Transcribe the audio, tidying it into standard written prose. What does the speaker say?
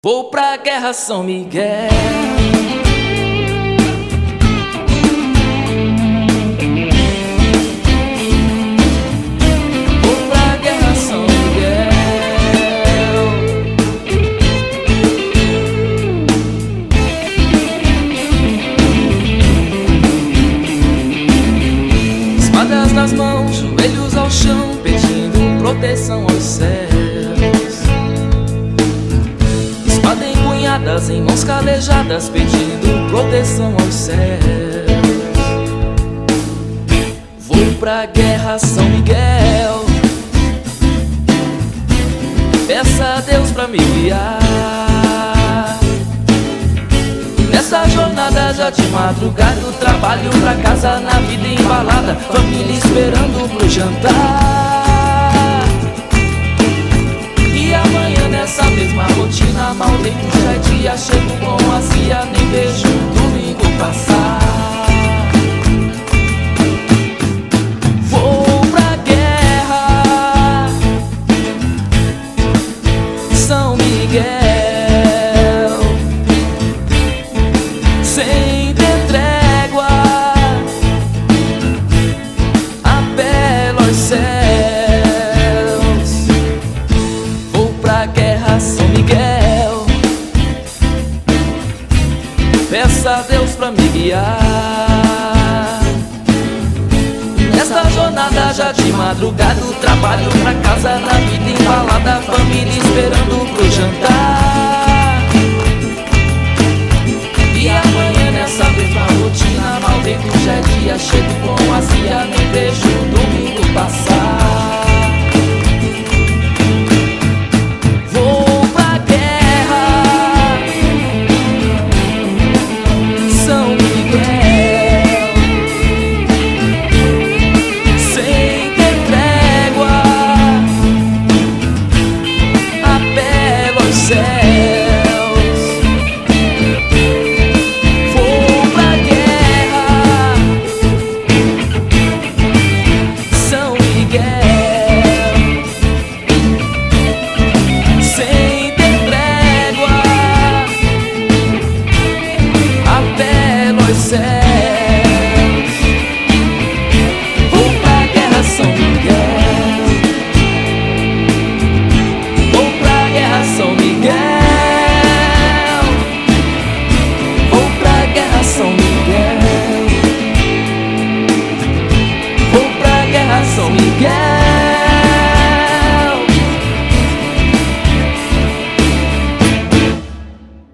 Vou pra guerra São Miguel. Vou pra guerra São Miguel. Espadas nas mãos, joelhos ao chão, pedindo proteção aos céus. Espada empunhadas em mãos calejadas, pedindo proteção aos céus. Vou pra guerra São Miguel. Peça a Deus pra me guiar nessa jornada já de madrugada, do trabalho pra casa, na vida embalada, família esperando pro jantar. E amanhã nessa mesma rotina, mal tempo já é dia, chego com azia, nem vejo o domingo passar. Vou pra guerra São Miguel, sem ter trégua, apelo aos céus. Vou pra guerra São Miguel. Peça a Deus pra me guiar nesta jornada já de madrugada, do trabalho pra casa, na vida embalada, família esperando pro jantar. E amanhã nessa mesma rotina, mal tempo já é dia, chego com azia, nem vejo o domingo passar. Vou pra guerra São Miguel, sem ter trégua, apelo aos céus.